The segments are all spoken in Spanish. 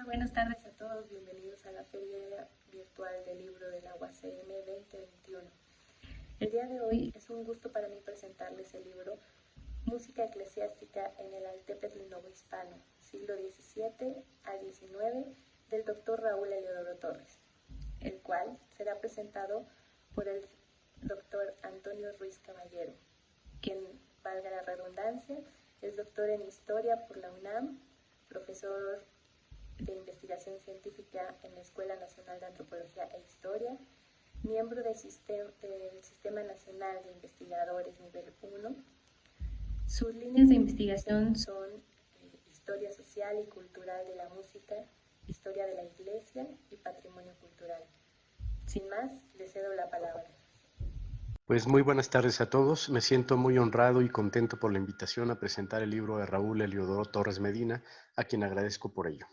buenas tardes a todos. Bienvenidos a la Feria Virtual del Libro de la UACM 2021. El día de hoy es un gusto para mí presentarles el libro Música eclesiástica en el Altépetl novohispano, siglo XVII al XIX, del doctor Raúl Eliodoro Torres, el cual será presentado por el doctor Antonio Ruiz Caballero, quien, valga la redundancia, es doctor en Historia por la UNAM, profesor de investigación científica en la Escuela Nacional de Antropología e Historia, miembro del Sistema Nacional de Investigadores Nivel 1. Sus líneas de investigación son Historia Social y Cultural de la Música, Historia de la Iglesia y Patrimonio Cultural. Sin más, le cedo la palabra. Pues muy buenas tardes a todos. Me siento muy honrado y contento por la invitación a presentar el libro de Raúl Eliodoro Torres Medina, a quien agradezco por ello.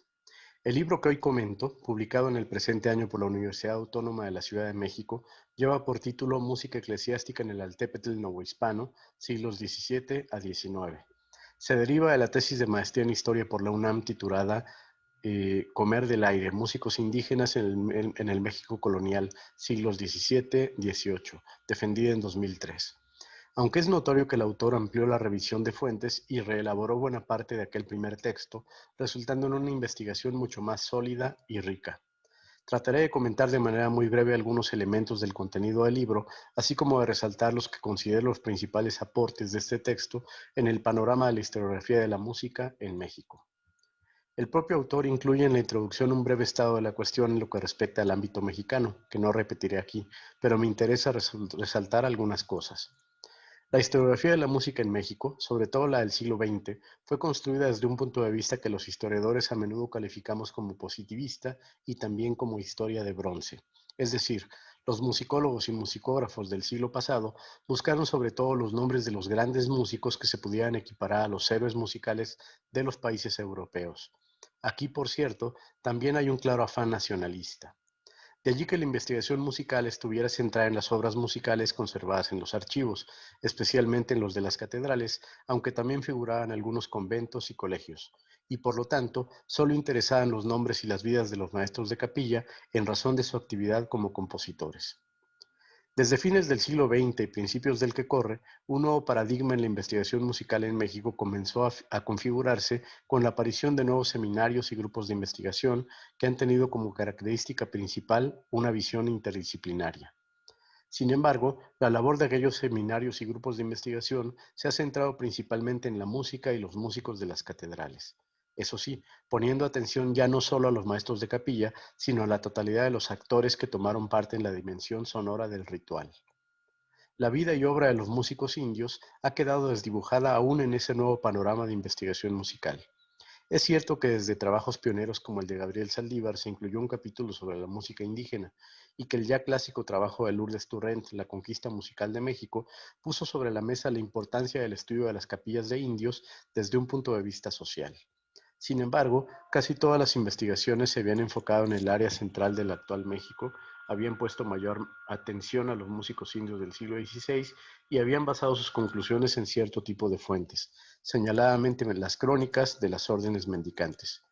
El libro que hoy comento, publicado en el presente año por la Universidad Autónoma de la Ciudad de México, lleva por título Música eclesiástica en el Altépetl novohispano, siglos XVII a XIX. Se deriva de la tesis de maestría en Historia por la UNAM titulada Comer del Aire, músicos indígenas en el México colonial, siglos XVII-XVIII, defendida en 2003. Aunque es notorio que el autor amplió la revisión de fuentes y reelaboró buena parte de aquel primer texto, resultando en una investigación mucho más sólida y rica. Trataré de comentar de manera muy breve algunos elementos del contenido del libro, así como de resaltar los que considero los principales aportes de este texto en el panorama de la historiografía de la música en México. El propio autor incluye en la introducción un breve estado de la cuestión en lo que respecta al ámbito mexicano, que no repetiré aquí, pero me interesa resaltar algunas cosas. La historiografía de la música en México, sobre todo la del siglo XX, fue construida desde un punto de vista que los historiadores a menudo calificamos como positivista y también como historia de bronce. Es decir, los musicólogos y musicógrafos del siglo pasado buscaron sobre todo los nombres de los grandes músicos que se pudieran equiparar a los héroes musicales de los países europeos. Aquí, por cierto, también hay un claro afán nacionalista. De allí que la investigación musical estuviera centrada en las obras musicales conservadas en los archivos, especialmente en los de las catedrales, aunque también figuraban algunos conventos y colegios, y por lo tanto solo interesaban los nombres y las vidas de los maestros de capilla en razón de su actividad como compositores. Desde fines del siglo XX y principios del que corre, un nuevo paradigma en la investigación musical en México comenzó a configurarse con la aparición de nuevos seminarios y grupos de investigación que han tenido como característica principal una visión interdisciplinaria. Sin embargo, la labor de aquellos seminarios y grupos de investigación se ha centrado principalmente en la música y los músicos de las catedrales. Eso sí, poniendo atención ya no solo a los maestros de capilla, sino a la totalidad de los actores que tomaron parte en la dimensión sonora del ritual. La vida y obra de los músicos indios ha quedado desdibujada aún en ese nuevo panorama de investigación musical. Es cierto que desde trabajos pioneros como el de Gabriel Saldívar se incluyó un capítulo sobre la música indígena y que el ya clásico trabajo de Lourdes Torrent, La conquista musical de México, puso sobre la mesa la importancia del estudio de las capillas de indios desde un punto de vista social. Sin embargo, casi todas las investigaciones se habían enfocado en el área central del actual México, habían puesto mayor atención a los músicos indios del siglo XVI y habían basado sus conclusiones en cierto tipo de fuentes, señaladamente en las crónicas de las órdenes mendicantes.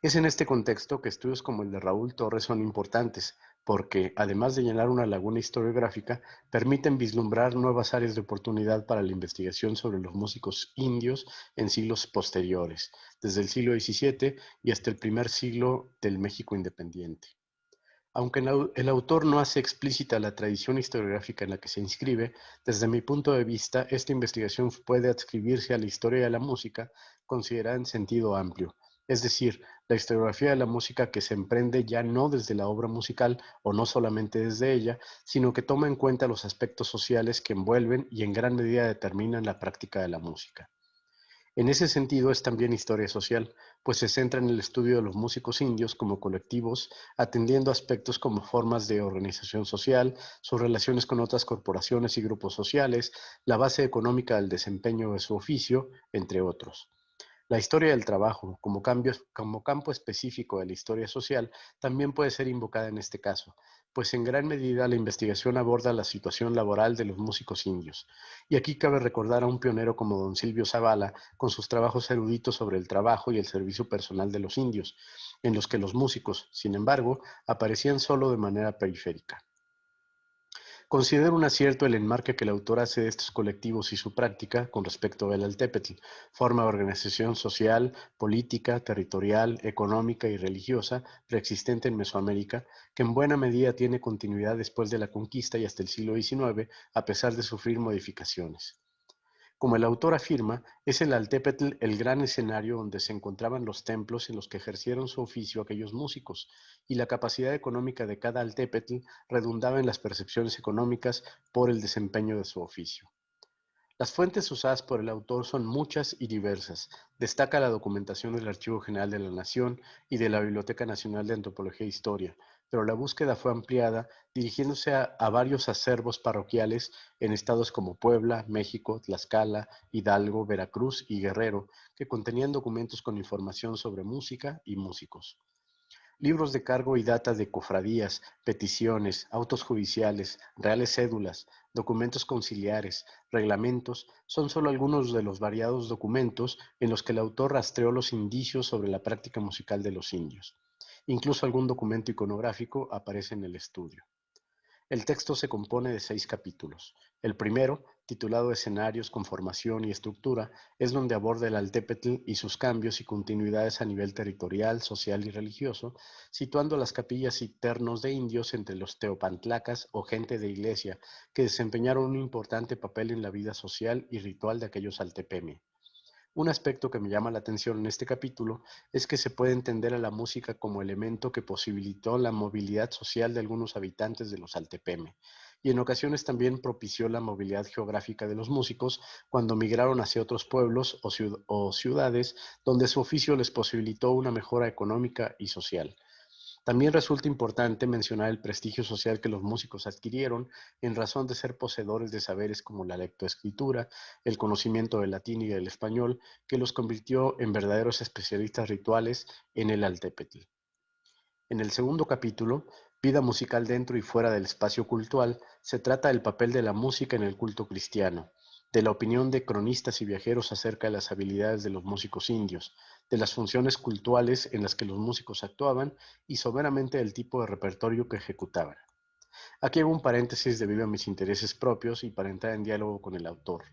Es en este contexto que estudios como el de Raúl Torres son importantes, porque, además de llenar una laguna historiográfica, permiten vislumbrar nuevas áreas de oportunidad para la investigación sobre los músicos indios en siglos posteriores, desde el siglo XVII y hasta el primer siglo del México independiente. Aunque el autor no hace explícita la tradición historiográfica en la que se inscribe, desde mi punto de vista, esta investigación puede adscribirse a la historia de la música considerada en sentido amplio, es decir, la historiografía de la música que se emprende ya no desde la obra musical o no solamente desde ella, sino que toma en cuenta los aspectos sociales que envuelven y en gran medida determinan la práctica de la música. En ese sentido es también historia social, pues se centra en el estudio de los músicos indios como colectivos, atendiendo aspectos como formas de organización social, sus relaciones con otras corporaciones y grupos sociales, la base económica del desempeño de su oficio, entre otros. La historia del trabajo, como campo específico de la historia social, también puede ser invocada en este caso, pues en gran medida la investigación aborda la situación laboral de los músicos indios. Y aquí cabe recordar a un pionero como don Silvio Zavala, con sus trabajos eruditos sobre el trabajo y el servicio personal de los indios, en los que los músicos, sin embargo, aparecían solo de manera periférica. Considero un acierto el enmarque que el autor hace de estos colectivos y su práctica con respecto al Altépetl, forma de organización social, política, territorial, económica y religiosa preexistente en Mesoamérica, que en buena medida tiene continuidad después de la conquista y hasta el siglo XIX, a pesar de sufrir modificaciones. Como el autor afirma, es el Altépetl el gran escenario donde se encontraban los templos en los que ejercieron su oficio aquellos músicos, y la capacidad económica de cada Altépetl redundaba en las percepciones económicas por el desempeño de su oficio. Las fuentes usadas por el autor son muchas y diversas. Destaca la documentación del Archivo General de la Nación y de la Biblioteca Nacional de Antropología e Historia, pero la búsqueda fue ampliada dirigiéndose a varios acervos parroquiales en estados como Puebla, México, Tlaxcala, Hidalgo, Veracruz y Guerrero, que contenían documentos con información sobre música y músicos. Libros de cargo y data de cofradías, peticiones, autos judiciales, reales cédulas, documentos conciliares, reglamentos, son solo algunos de los variados documentos en los que el autor rastreó los indicios sobre la práctica musical de los indios. Incluso algún documento iconográfico aparece en el estudio. El texto se compone de 6 capítulos. El primero, titulado Escenarios, Conformación y Estructura, es donde aborda el Altépetl y sus cambios y continuidades a nivel territorial, social y religioso, situando las capillas y ternos de indios entre los teopantlacas o gente de iglesia, que desempeñaron un importante papel en la vida social y ritual de aquellos altepeme. Un aspecto que me llama la atención en este capítulo es que se puede entender a la música como elemento que posibilitó la movilidad social de algunos habitantes de los Altepeme, y en ocasiones también propició la movilidad geográfica de los músicos cuando migraron hacia otros pueblos o ciudades donde su oficio les posibilitó una mejora económica y social. También resulta importante mencionar el prestigio social que los músicos adquirieron en razón de ser poseedores de saberes como la lectoescritura, el conocimiento del latín y del español, que los convirtió en verdaderos especialistas rituales en el Altépetl. En el segundo capítulo, Vida musical dentro y fuera del espacio cultural, se trata del papel de la música en el culto cristiano, de la opinión de cronistas y viajeros acerca de las habilidades de los músicos indios, de las funciones cultuales en las que los músicos actuaban y someramente del tipo de repertorio que ejecutaban. Aquí hago un paréntesis debido a mis intereses propios y para entrar en diálogo con el autor.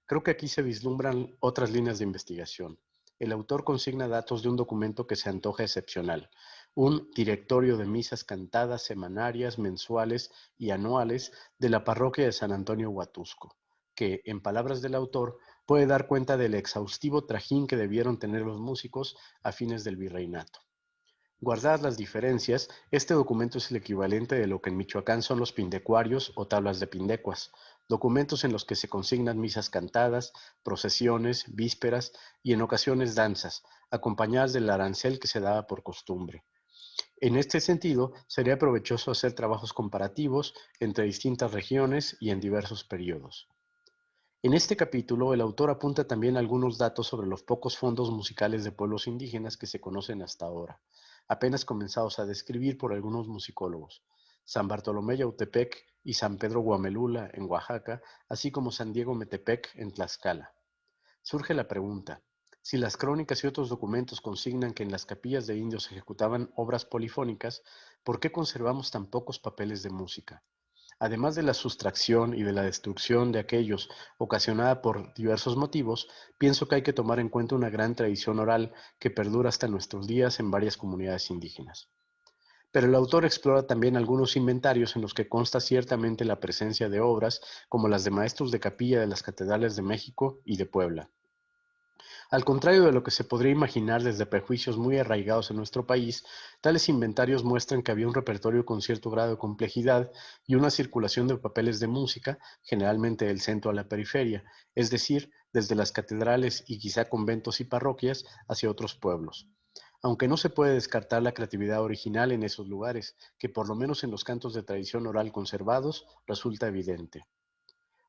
Creo que aquí se vislumbran otras líneas de investigación. El autor consigna datos de un documento que se antoja excepcional, un directorio de misas cantadas semanarias, mensuales y anuales de la parroquia de San Antonio Huatusco, que, en palabras del autor, puede dar cuenta del exhaustivo trajín que debieron tener los músicos a fines del virreinato. Guardadas las diferencias, este documento es el equivalente de lo que en Michoacán son los pindecuarios o tablas de pindecuas, documentos en los que se consignan misas cantadas, procesiones, vísperas y en ocasiones danzas, acompañadas del arancel que se daba por costumbre. En este sentido, sería provechoso hacer trabajos comparativos entre distintas regiones y en diversos periodos. En este capítulo, el autor apunta también algunos datos sobre los pocos fondos musicales de pueblos indígenas que se conocen hasta ahora, apenas comenzados a describir por algunos musicólogos: San Bartolomé Yautepec y San Pedro Guamelula en Oaxaca, así como San Diego Metepec en Tlaxcala. Surge la pregunta: si las crónicas y otros documentos consignan que en las capillas de indios se ejecutaban obras polifónicas, ¿por qué conservamos tan pocos papeles de música? Además de la sustracción y de la destrucción de aquellos ocasionada por diversos motivos, pienso que hay que tomar en cuenta una gran tradición oral que perdura hasta nuestros días en varias comunidades indígenas. Pero el autor explora también algunos inventarios en los que consta ciertamente la presencia de obras como las de maestros de capilla de las catedrales de México y de Puebla. Al contrario de lo que se podría imaginar desde prejuicios muy arraigados en nuestro país, tales inventarios muestran que había un repertorio con cierto grado de complejidad y una circulación de papeles de música, generalmente del centro a la periferia, es decir, desde las catedrales y quizá conventos y parroquias hacia otros pueblos. Aunque no se puede descartar la creatividad original en esos lugares, que por lo menos en los cantos de tradición oral conservados resulta evidente.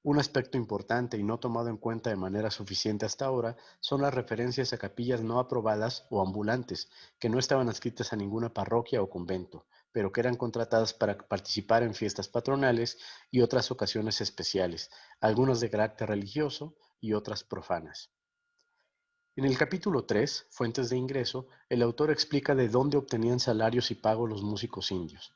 Un aspecto importante y no tomado en cuenta de manera suficiente hasta ahora son las referencias a capillas no aprobadas o ambulantes, que no estaban adscritas a ninguna parroquia o convento, pero que eran contratadas para participar en fiestas patronales y otras ocasiones especiales, algunas de carácter religioso y otras profanas. En el capítulo 3, Fuentes de ingreso, el autor explica de dónde obtenían salarios y pagos los músicos indios.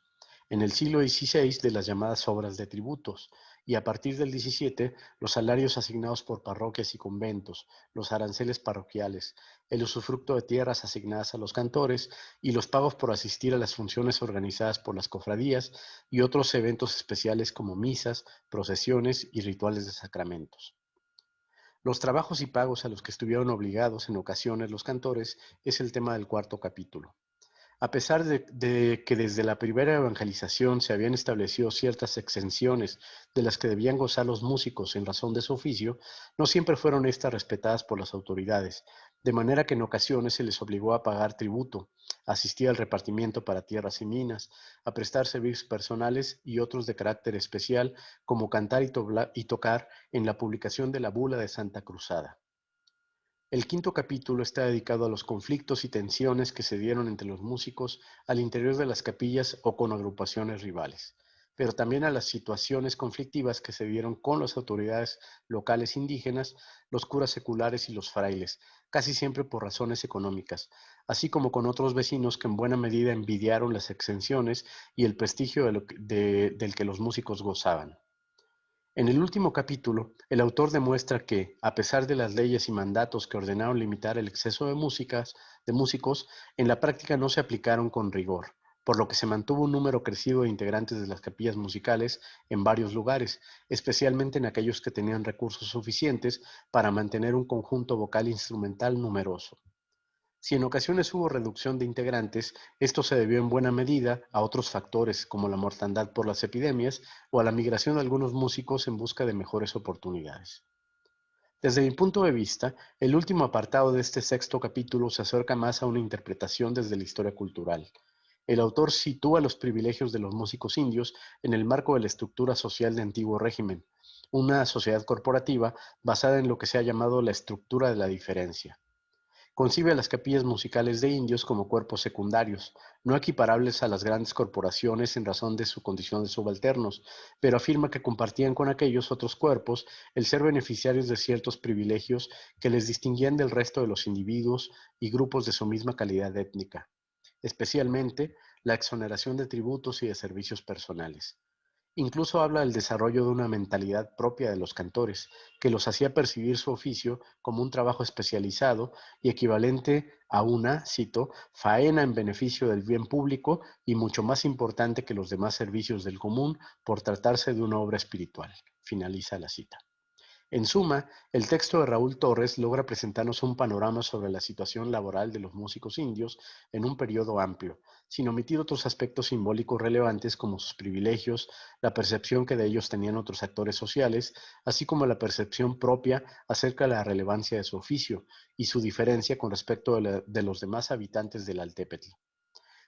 En el siglo XVI, de las llamadas obras de tributos, y a partir del XVII, los salarios asignados por parroquias y conventos, los aranceles parroquiales, el usufructo de tierras asignadas a los cantores y los pagos por asistir a las funciones organizadas por las cofradías y otros eventos especiales como misas, procesiones y rituales de sacramentos. Los trabajos y pagos a los que estuvieron obligados en ocasiones los cantores es el tema del cuarto capítulo. A pesar de que desde la primera evangelización se habían establecido ciertas exenciones de las que debían gozar los músicos en razón de su oficio, no siempre fueron estas respetadas por las autoridades, de manera que en ocasiones se les obligó a pagar tributo, a asistir al repartimiento para tierras y minas, a prestar servicios personales y otros de carácter especial, como cantar y tocar en la publicación de la Bula de Santa Cruzada. El quinto capítulo está dedicado a los conflictos y tensiones que se dieron entre los músicos al interior de las capillas o con agrupaciones rivales, pero también a las situaciones conflictivas que se dieron con las autoridades locales indígenas, los curas seculares y los frailes, casi siempre por razones económicas, así como con otros vecinos que en buena medida envidiaron las exenciones y el prestigio del que los músicos gozaban. En el último capítulo, el autor demuestra que, a pesar de las leyes y mandatos que ordenaron limitar el exceso de músicos, en la práctica no se aplicaron con rigor, por lo que se mantuvo un número crecido de integrantes de las capillas musicales en varios lugares, especialmente en aquellos que tenían recursos suficientes para mantener un conjunto vocal instrumental numeroso. Si en ocasiones hubo reducción de integrantes, esto se debió en buena medida a otros factores como la mortandad por las epidemias o a la migración de algunos músicos en busca de mejores oportunidades. Desde mi punto de vista, el último apartado de este sexto capítulo se acerca más a una interpretación desde la historia cultural. El autor sitúa los privilegios de los músicos indios en el marco de la estructura social de antiguo régimen, una sociedad corporativa basada en lo que se ha llamado la estructura de la diferencia. Concibe a las capillas musicales de indios como cuerpos secundarios, no equiparables a las grandes corporaciones en razón de su condición de subalternos, pero afirma que compartían con aquellos otros cuerpos el ser beneficiarios de ciertos privilegios que les distinguían del resto de los individuos y grupos de su misma calidad étnica, especialmente la exoneración de tributos y de servicios personales. Incluso habla del desarrollo de una mentalidad propia de los cantores, que los hacía percibir su oficio como un trabajo especializado y equivalente a una, cito, faena en beneficio del bien público y mucho más importante que los demás servicios del común por tratarse de una obra espiritual. Finaliza la cita. En suma, el texto de Raúl Torres logra presentarnos un panorama sobre la situación laboral de los músicos indios en un periodo amplio, sin omitir otros aspectos simbólicos relevantes como sus privilegios, la percepción que de ellos tenían otros actores sociales, así como la percepción propia acerca de la relevancia de su oficio y su diferencia con respecto de los demás habitantes del Altépetl.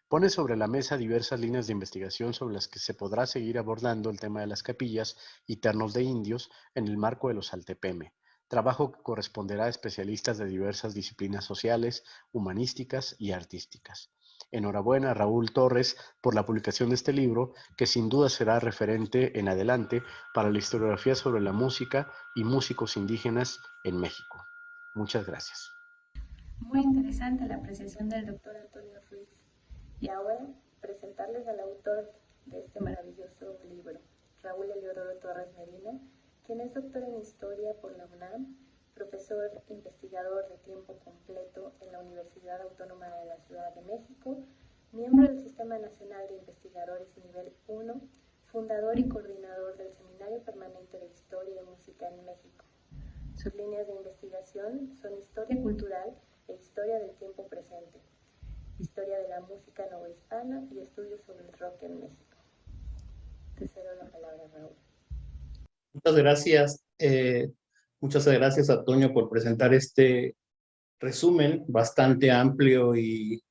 Pone sobre la mesa diversas líneas de investigación sobre las que se podrá seguir abordando el tema de las capillas y ternos de indios en el marco de los Altepeme, trabajo que corresponderá a especialistas de diversas disciplinas sociales, humanísticas y artísticas. Enhorabuena a Raúl Torres por la publicación de este libro, que sin duda será referente en adelante para la historiografía sobre la música y músicos indígenas en México. Muchas gracias. Muy interesante la apreciación del doctor Antonio Ruiz. Y ahora presentarles al autor de este maravilloso libro, Raúl Eliodoro Torres Medina, quien es doctor en Historia por la UNAM, profesor investigador de tiempo completo en la Universidad Autónoma de la Ciudad de México, miembro del Sistema Nacional de Investigadores Nivel 1, fundador y coordinador del Seminario Permanente de Historia y Música en México. Sus líneas de investigación son Historia Cultural e Historia del Tiempo Presente, Historia de la Música Novohispana y Estudios sobre el Rock en México. Te cedo la palabra, Raúl. Muchas gracias. Muchas gracias a Toño por presentar este resumen bastante amplio y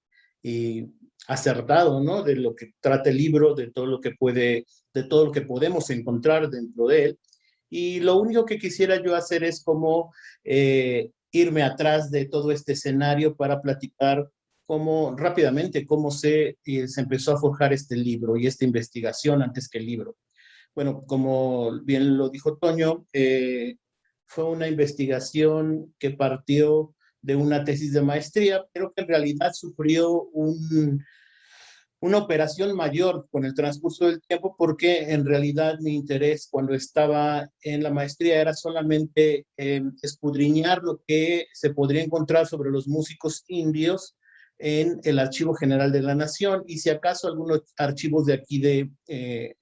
acertado, ¿no? De lo que trata el libro, de todo lo que podemos encontrar dentro de él. Y lo único que quisiera yo hacer es como irme atrás de todo este escenario para platicar rápidamente cómo se empezó a forjar este libro y esta investigación antes que el libro. Bueno, como bien lo dijo Toño, fue una investigación que partió de una tesis de maestría, pero que en realidad sufrió una operación mayor con el transcurso del tiempo, porque en realidad mi interés cuando estaba en la maestría era solamente escudriñar lo que se podría encontrar sobre los músicos indios en el Archivo General de la Nación y si acaso algunos archivos de aquí de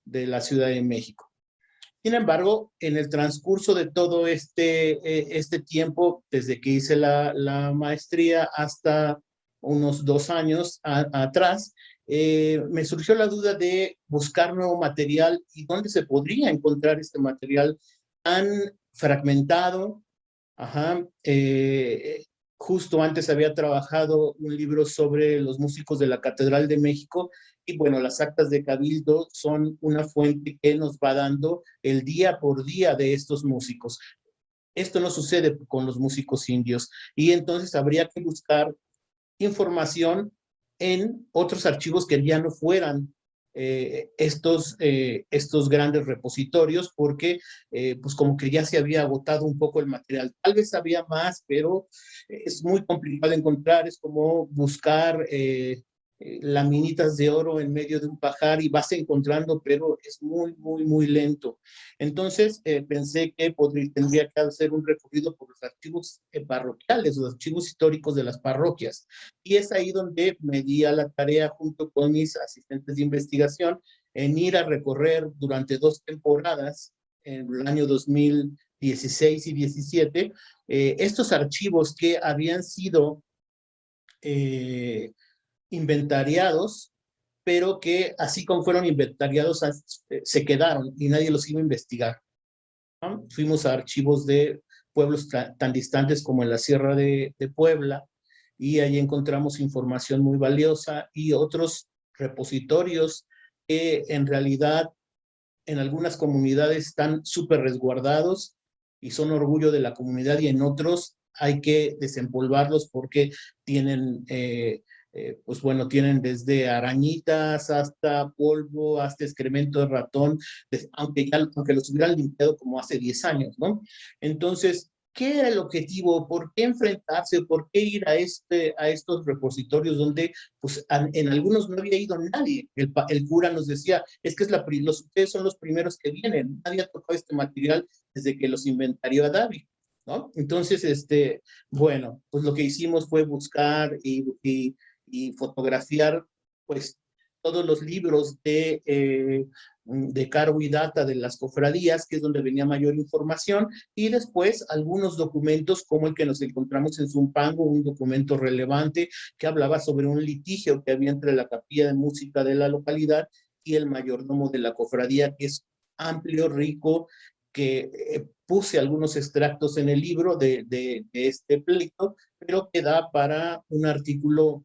la Ciudad de México. Sin embargo, en el transcurso de todo este tiempo, desde que hice la maestría hasta unos 2 años atrás, me surgió la duda de buscar nuevo material y dónde se podría encontrar este material tan fragmentado. Ajá, justo antes había trabajado un libro sobre los músicos de la Catedral de México y bueno, las actas de Cabildo son una fuente que nos va dando el día por día de estos músicos. Esto no sucede con los músicos indios y entonces habría que buscar información en otros archivos que ya no fueran estos grandes repositorios porque pues como que ya se había agotado un poco el material. Tal vez había más, pero es muy complicado encontrar, es como buscar laminitas de oro en medio de un pajar y vas encontrando, pero es muy, muy, muy lento. Entonces pensé que tendría que hacer un recorrido por los archivos parroquiales, los archivos históricos de las parroquias. Y es ahí donde me di a la tarea junto con mis asistentes de investigación en ir a recorrer durante 2 temporadas, en el año 2016 y 17, estos archivos que habían sido inventariados, pero que así como fueron inventariados, se quedaron y nadie los iba a investigar, ¿no? Fuimos a archivos de pueblos tan distantes como en la Sierra de Puebla, y ahí encontramos información muy valiosa y otros repositorios que en realidad en algunas comunidades están súper resguardados y son orgullo de la comunidad y en otros hay que desempolvarlos porque tienen, pues bueno, tienen desde arañitas hasta polvo, hasta excremento de ratón, aunque los hubieran limpiado como hace 10 años, ¿no? Entonces, ¿qué era el objetivo? ¿Por qué enfrentarse? ¿Por qué ir a estos repositorios donde pues, en algunos no había ido nadie? El cura nos decía, es que ustedes son los primeros que vienen, nadie ha tocado este material desde que los inventarió a David, ¿no? Entonces, bueno, pues lo que hicimos fue buscar y fotografiar pues todos los libros de cargo y data de las cofradías, que es donde venía mayor información, y después algunos documentos como el que nos encontramos en Zumpango, un documento relevante que hablaba sobre un litigio que había entre la capilla de música de la localidad y el mayordomo de la cofradía, que es amplio, rico, que puse algunos extractos en el libro de este pleito, pero que da para un artículo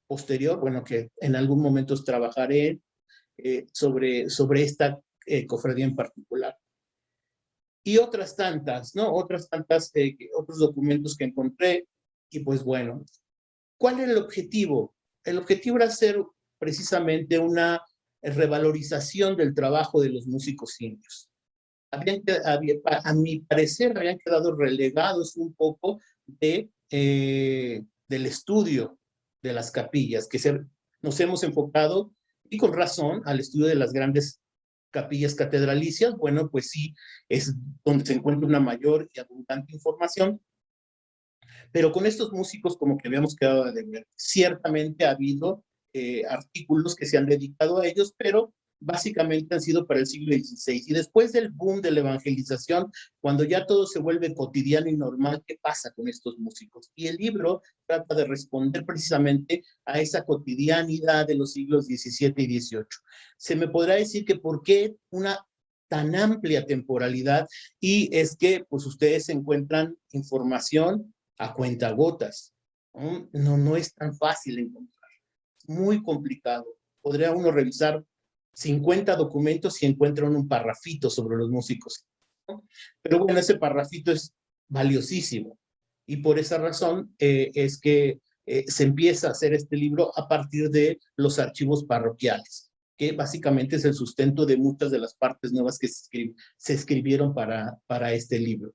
posterior, bueno, que en algún momento trabajaré sobre esta cofradía en particular. Y otras tantas, ¿no? Otros documentos que encontré, y pues bueno, ¿cuál era el objetivo? El objetivo era hacer precisamente una revalorización del trabajo de los músicos indios. A mi parecer, habían quedado relegados un poco del estudio de las capillas, nos hemos enfocado, y con razón, al estudio de las grandes capillas catedralicias. Bueno, pues sí, es donde se encuentra una mayor y abundante información, pero con estos músicos como que habíamos quedado de ver. Ciertamente ha habido artículos que se han dedicado a ellos, pero básicamente han sido para el siglo XVI. Y después del boom de la evangelización, cuando ya todo se vuelve cotidiano y normal, ¿qué pasa con estos músicos? Y el libro trata de responder precisamente a esa cotidianidad de los siglos XVII y XVIII. Se me podrá decir que ¿por qué una tan amplia temporalidad? Y es que pues ustedes encuentran información a cuentagotas. No es tan fácil encontrar. Es muy complicado. Podría uno revisar 50 documentos y encuentran un parrafito sobre los músicos ¿no? Pero bueno, ese parrafito es valiosísimo y por esa razón es que se empieza a hacer este libro a partir de los archivos parroquiales, que básicamente es el sustento de muchas de las partes nuevas que se escribieron para este libro.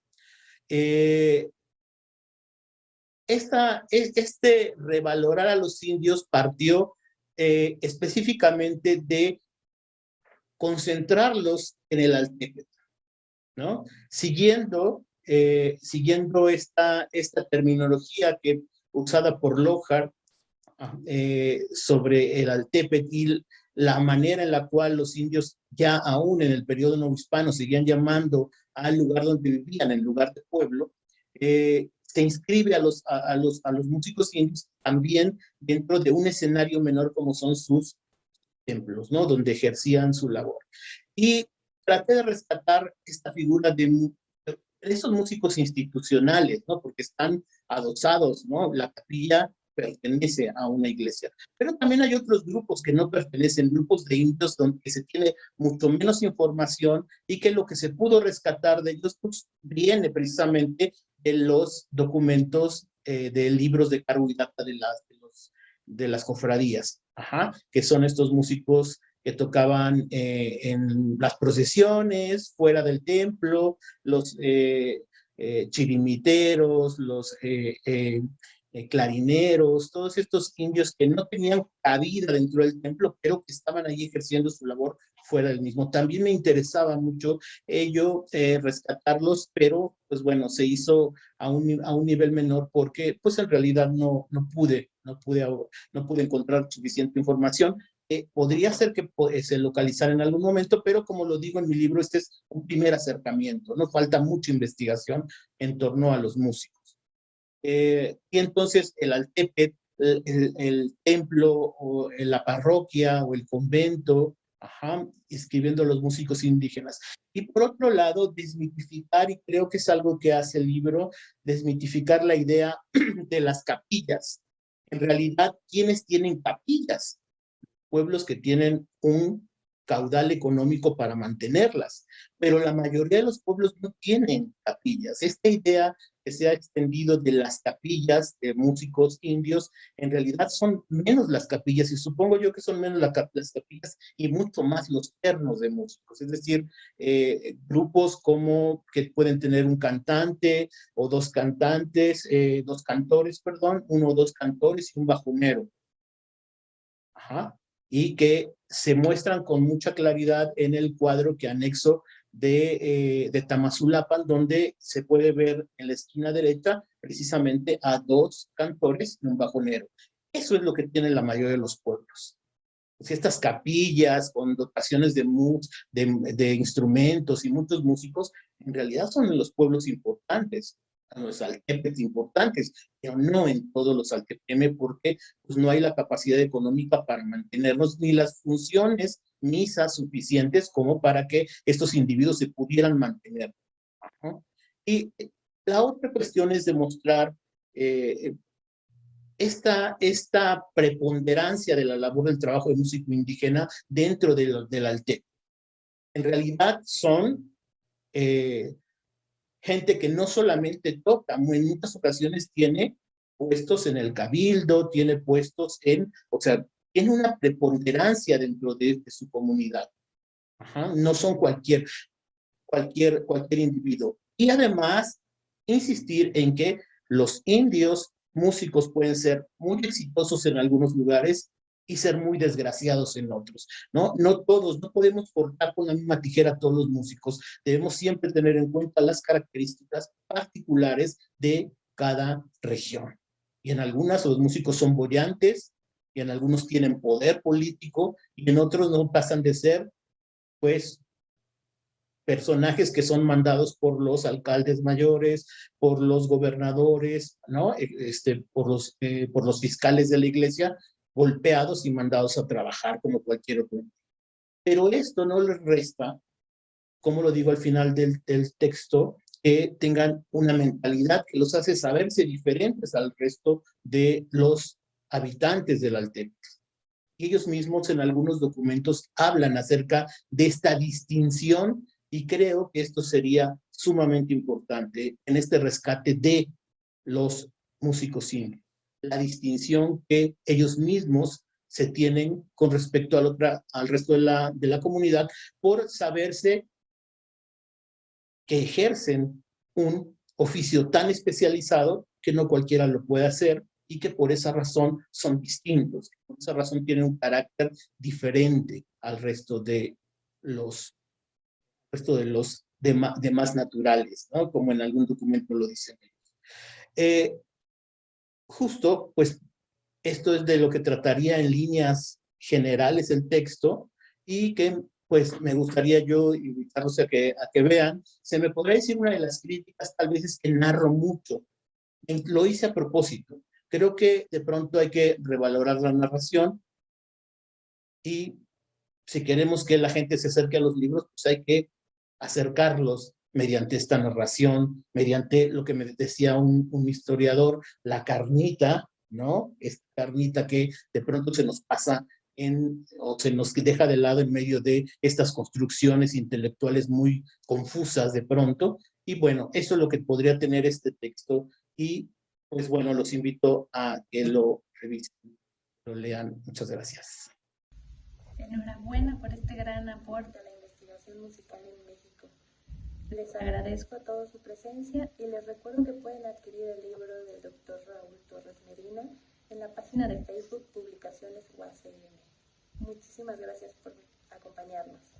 Este revalorar a los indios partió específicamente de concentrarlos en el Altépetl, ¿no? Siguiendo esta terminología usada por Lockhart sobre el Altépetl y la manera en la cual los indios ya aún en el periodo novohispano seguían llamando al lugar donde vivían, en lugar de pueblo, se inscribe a los músicos indios también dentro de un escenario menor como son sus templos, ¿no? Donde ejercían su labor. Y traté de rescatar esta figura de esos músicos institucionales, ¿no? Porque están adosados, ¿no? La capilla pertenece a una iglesia. Pero también hay otros grupos que no pertenecen, grupos de indios donde se tiene mucho menos información y que lo que se pudo rescatar de ellos pues, viene precisamente de los documentos de libros de cargo y data de las cofradías, que son estos músicos que tocaban en las procesiones, fuera del templo, los chirimiteros, los clarineros, todos estos indios que no tenían cabida dentro del templo, pero que estaban ahí ejerciendo su labor fuera del mismo. También me interesaba mucho ello, rescatarlos, pero pues bueno, se hizo a un nivel menor porque pues en realidad no pude encontrar suficiente información. Podría ser que se localizara en algún momento, pero como lo digo en mi libro, este es un primer acercamiento, no falta mucha investigación en torno a los músicos. Y entonces el Altépetl, el templo o la parroquia o el convento, escribiendo a los músicos indígenas. Y por otro lado, desmitificar, y creo que es algo que hace el libro, desmitificar la idea de las capillas. En realidad, ¿quiénes tienen capillas? Pueblos que tienen un caudal económico para mantenerlas, pero la mayoría de los pueblos no tienen capillas. Esta idea que se ha extendido de las capillas de músicos indios, en realidad son menos las capillas, y supongo yo que son menos las capillas y mucho más los ternos de músicos, es decir, grupos como que pueden tener un cantante o dos cantantes, dos cantores, perdón, uno o dos cantores y un bajunero. Y que se muestran con mucha claridad en el cuadro que anexo de Tamazulapan, donde se puede ver en la esquina derecha precisamente a dos cantores y un bajonero. Eso es lo que tienen la mayoría de los pueblos. Pues estas capillas con dotaciones de instrumentos y muchos músicos, en realidad son en los pueblos importantes, en los altépetls importantes, pero no en todos los altepeme, porque pues, no hay la capacidad económica para mantenernos, ni las funciones misas suficientes como para que estos individuos se pudieran mantener. Y la otra cuestión es demostrar esta preponderancia de la labor del trabajo de músico indígena dentro del Altépetl. En realidad son gente que no solamente toca, en muchas ocasiones tiene puestos en el cabildo, tiene puestos o sea, tiene una preponderancia dentro de su comunidad. No son cualquier individuo. Y además, insistir en que los indios músicos pueden ser muy exitosos en algunos lugares y ser muy desgraciados en otros, ¿no? No todos, no podemos cortar con la misma tijera a todos los músicos, debemos siempre tener en cuenta las características particulares de cada región. Y en algunas los músicos son boyantes, y en algunos tienen poder político, y en otros no pasan de ser, pues, personajes que son mandados por los alcaldes mayores, por los gobernadores, ¿no? Por los fiscales de la iglesia, golpeados y mandados a trabajar como cualquier otro. Pero esto no les resta, como lo digo al final del texto, que tengan una mentalidad que los hace saberse diferentes al resto de los habitantes del Altépetl. Y ellos mismos en algunos documentos hablan acerca de esta distinción Y creo que esto sería sumamente importante en este rescate de los músicos indie. La distinción que ellos mismos se tienen con respecto al resto de la comunidad por saberse que ejercen un oficio tan especializado que no cualquiera lo puede hacer y que por esa razón son distintos, por esa razón tienen un carácter diferente al resto de los demás naturales, ¿no? Como en algún documento lo dicen. Justo, pues, esto es de lo que trataría en líneas generales el texto y que, pues, me gustaría yo invitarlos a que vean. Se me podría decir una de las críticas, tal vez es que narro mucho. Lo hice a propósito. Creo que de pronto hay que revalorar la narración y si queremos que la gente se acerque a los libros, pues hay que acercarlos mediante esta narración, mediante lo que me decía un historiador, la carnita, ¿no? Esta carnita que de pronto se nos pasa o se nos deja de lado en medio de estas construcciones intelectuales muy confusas de pronto. Y bueno, eso es lo que podría tener este texto. Y pues bueno, los invito a que lo revisen, lo lean. Muchas gracias. Enhorabuena por este gran aporte a la investigación musical en México. Les agradezco a todos su presencia y les recuerdo que pueden adquirir el libro del Dr. Raúl Torres Medina en la página de Facebook Publicaciones UACM. Muchísimas gracias por acompañarnos.